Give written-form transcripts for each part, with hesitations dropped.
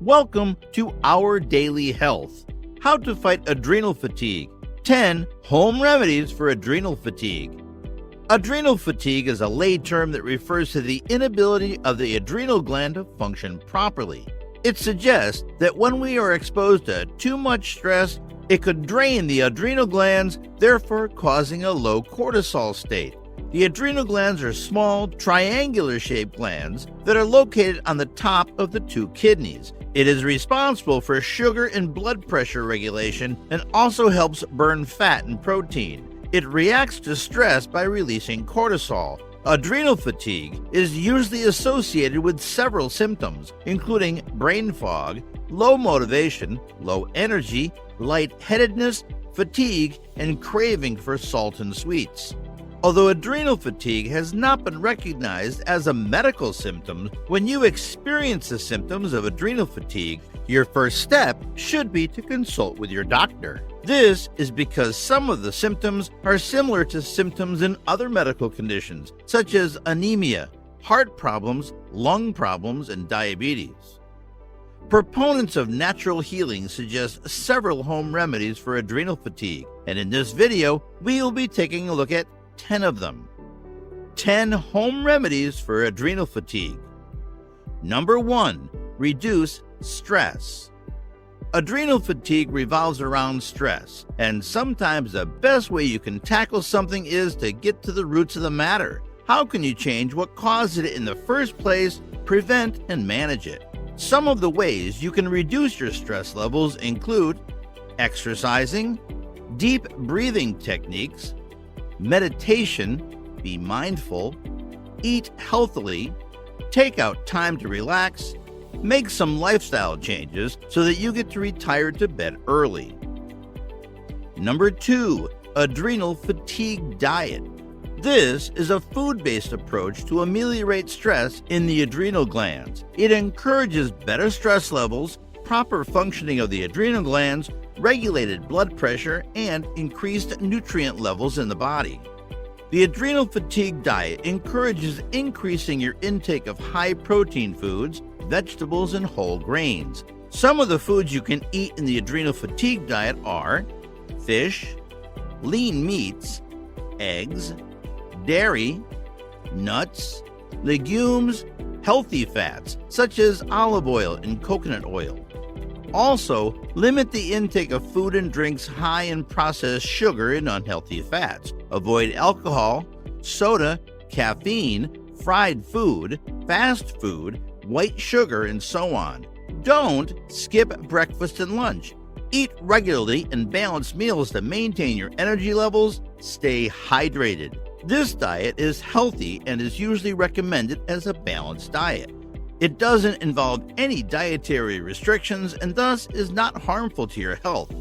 Welcome to Our Daily Health. How to fight adrenal fatigue. 10 home remedies for adrenal fatigue. Adrenal fatigue is a lay term that refers to the inability of the adrenal gland to function properly. It suggests that when we are exposed to too much stress, it could drain the adrenal glands, therefore causing a low cortisol state. The adrenal glands are small, triangular-shaped glands that are located on the top of the two kidneys. It is responsible for sugar and blood pressure regulation and also helps burn fat and protein. It reacts to stress by releasing cortisol. Adrenal fatigue is usually associated with several symptoms, including brain fog, low motivation, low energy, lightheadedness, fatigue, and craving for salt and sweets. Although adrenal fatigue has not been recognized as a medical symptom, when you experience the symptoms of adrenal fatigue, your first step should be to consult with your doctor. This is because some of the symptoms are similar to symptoms in other medical conditions, such as anemia, heart problems, lung problems, and diabetes. Proponents of natural healing suggest several home remedies for adrenal fatigue, and in this video, we will be taking a look at 10 of them. 10 home remedies for adrenal fatigue. Number 1. Reduce stress. Adrenal fatigue revolves around stress, and sometimes the best way you can tackle something is to get to the roots of the matter. How can you change what caused it in the first place, prevent and manage it? Some of the ways you can reduce your stress levels include exercising, deep breathing techniques, meditation, be mindful, eat healthily, take out time to relax, make some lifestyle changes so that you get to retire to bed early. Number 2, adrenal fatigue diet. This is a food-based approach to ameliorate stress in the adrenal glands. It encourages better stress levels, proper functioning of the adrenal glands, regulated blood pressure, and increased nutrient levels in the body. The adrenal fatigue diet encourages increasing your intake of high-protein foods, vegetables, and whole grains. Some of the foods you can eat in the adrenal fatigue diet are fish, lean meats, eggs, dairy, nuts, legumes, healthy fats such as olive oil and coconut oil. Also, limit the intake of food and drinks high in processed sugar and unhealthy fats. Avoid alcohol, soda, caffeine, fried food, fast food, white sugar, and so on. Don't skip breakfast and lunch. Eat regularly and balanced meals to maintain your energy levels. Stay hydrated. This diet is healthy and is usually recommended as a balanced diet. It doesn't involve any dietary restrictions and thus is not harmful to your health.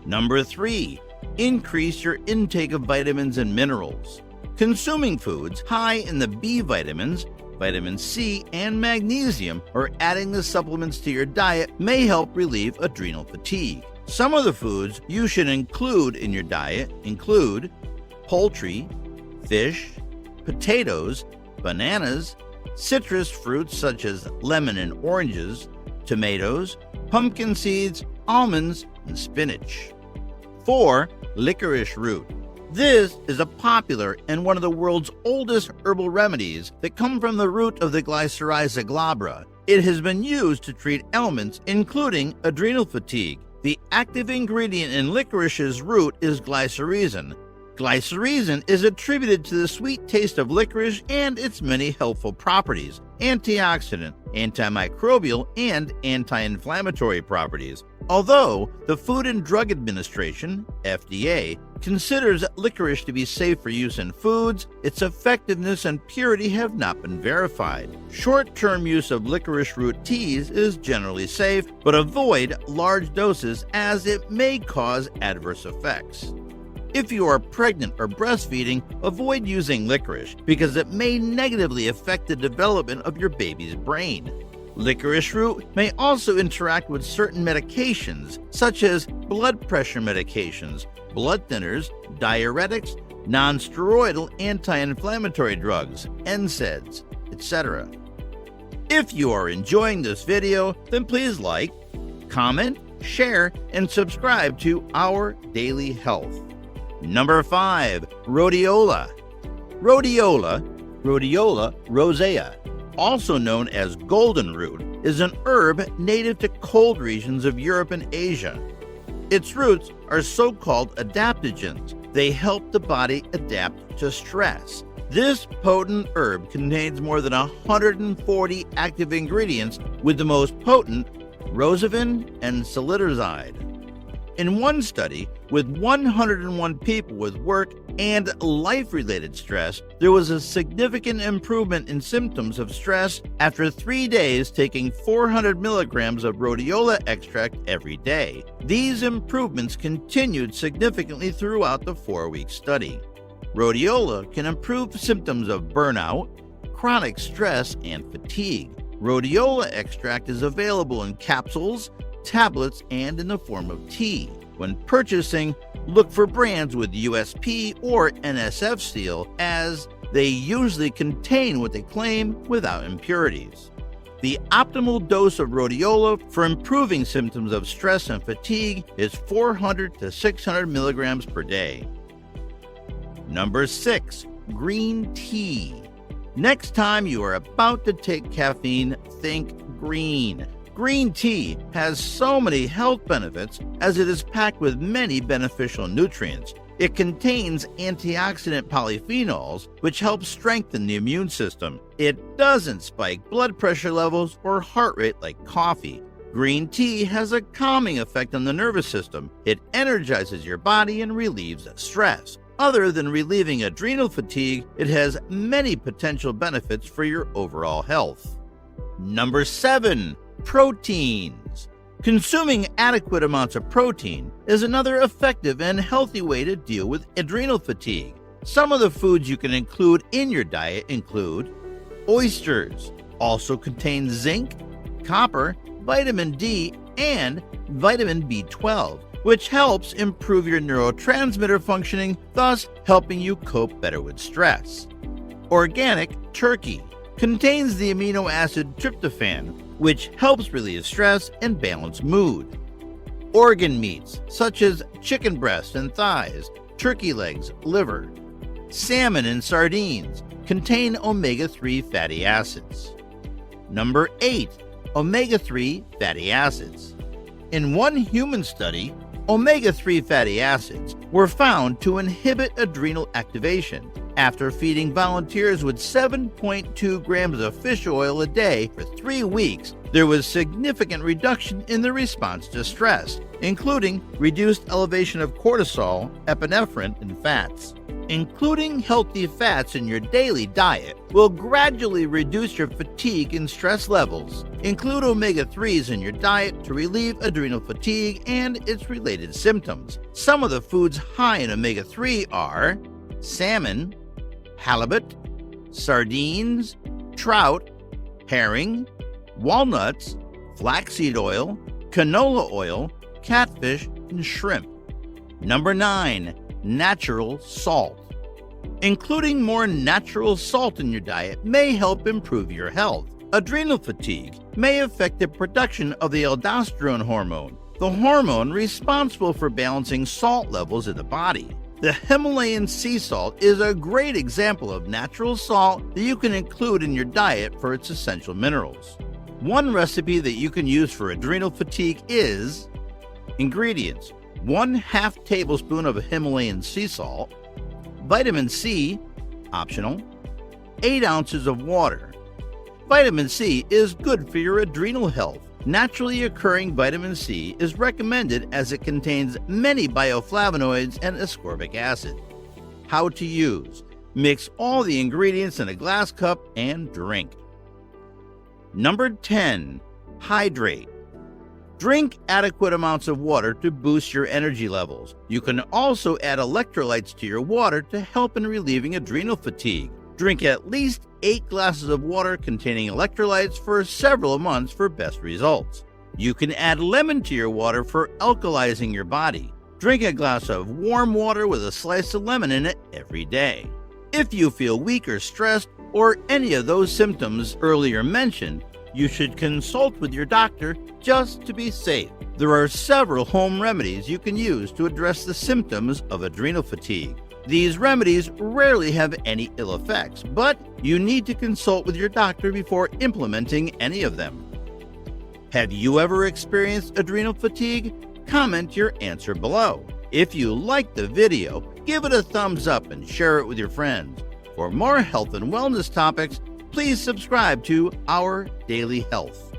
Number 3, increase your intake of vitamins and minerals. Consuming foods high in the B vitamins, vitamin C, and magnesium, or adding the supplements to your diet may help relieve adrenal fatigue. Some of the foods you should include in your diet include poultry, fish, potatoes, bananas, citrus fruits such as lemon and oranges, tomatoes, pumpkin seeds, almonds, and spinach. 4. Licorice root. This is a popular and one of the world's oldest herbal remedies that come from the root of the Glycyrrhiza glabra. It has been used to treat ailments including adrenal fatigue. The active ingredient in licorice's root is glycyrrhizin. Glycyrrhizin is attributed to the sweet taste of licorice and its many helpful properties, antioxidant, antimicrobial, and anti-inflammatory properties. Although the Food and Drug Administration, FDA, considers licorice to be safe for use in foods, its effectiveness and purity have not been verified. Short-term use of licorice root teas is generally safe, but avoid large doses as it may cause adverse effects. If you are pregnant or breastfeeding, avoid using licorice because it may negatively affect the development of your baby's brain. Licorice root may also interact with certain medications, such as blood pressure medications, blood thinners, diuretics, non-steroidal anti-inflammatory drugs, NSAIDs, etc. If you are enjoying this video, then please like, comment, share, and subscribe to Our Daily Health. Number 5. Rhodiola. Rhodiola rosea, also known as golden root, is an herb native to cold regions of Europe and Asia. Its roots are so-called adaptogens. They help the body adapt to stress. This potent herb contains more than 140 active ingredients, with the most potent rosavin and saliderzide. In one study, with 101 people with work and life-related stress, there was a significant improvement in symptoms of stress after 3 days taking 400 milligrams of rhodiola extract every day. These improvements continued significantly throughout the 4-week study. Rhodiola can improve symptoms of burnout, chronic stress, and fatigue. Rhodiola extract is available in capsules, tablets, and in the form of tea. When purchasing, look for brands with USP or NSF seal, as they usually contain what they claim without impurities. The optimal dose of rhodiola for improving symptoms of stress and fatigue is 400 to 600 milligrams per day. Number 6. Green tea. Next time you are about to take caffeine, think green. Green tea has so many health benefits as it is packed with many beneficial nutrients. It contains antioxidant polyphenols, which help strengthen the immune system. It doesn't spike blood pressure levels or heart rate like coffee. Green tea has a calming effect on the nervous system. It energizes your body and relieves stress. Other than relieving adrenal fatigue, it has many potential benefits for your overall health. Number 7. Proteins. Consuming adequate amounts of protein is another effective and healthy way to deal with adrenal fatigue. Some of the foods you can include in your diet include oysters, also contain zinc, copper, vitamin D, and vitamin B12, which helps improve your neurotransmitter functioning, thus helping you cope better with stress. Organic turkey contains the amino acid tryptophan, which helps relieve stress and balance mood. Organ meats, such as chicken breast and thighs, turkey legs, liver, salmon, and sardines, contain omega-3 fatty acids. Number 8. Omega-3 fatty acids. In one human study, omega-3 fatty acids were found to inhibit adrenal activation. After feeding volunteers with 7.2 grams of fish oil a day for 3 weeks, there was significant reduction in the response to stress, including reduced elevation of cortisol, epinephrine, and fats. Including healthy fats in your daily diet will gradually reduce your fatigue and stress levels. Include omega-3s in your diet to relieve adrenal fatigue and its related symptoms. Some of the foods high in omega-3 are salmon, halibut, sardines, trout, herring, walnuts, flaxseed oil, canola oil, catfish, and shrimp. Number 9. Natural salt. Including more natural salt in your diet may help improve your health. Adrenal fatigue may affect the production of the aldosterone hormone, the hormone responsible for balancing salt levels in the body. The Himalayan sea salt is a great example of natural salt that you can include in your diet for its essential minerals. One recipe that you can use for adrenal fatigue is ingredients: 1/2 tablespoon of Himalayan sea salt, vitamin C, optional, 8 ounces of water. Vitamin C is good for your adrenal health. Naturally occurring vitamin C is recommended as it contains many bioflavonoids and ascorbic acid. How to use: mix all the ingredients in a glass cup and drink. Number 10. Hydrate. Drink adequate amounts of water to boost your energy levels. You can also add electrolytes to your water to help in relieving adrenal fatigue. Drink at least 8 glasses of water containing electrolytes for several months for best results. You can add lemon to your water for alkalizing your body. Drink a glass of warm water with a slice of lemon in it every day. If you feel weak or stressed or any of those symptoms earlier mentioned, you should consult with your doctor just to be safe. There are several home remedies you can use to address the symptoms of adrenal fatigue. These remedies rarely have any ill effects, but you need to consult with your doctor before implementing any of them. Have you ever experienced adrenal fatigue? Comment your answer below. If you liked the video, give it a thumbs up and share it with your friends. For more health and wellness topics, please subscribe to Our Daily Health.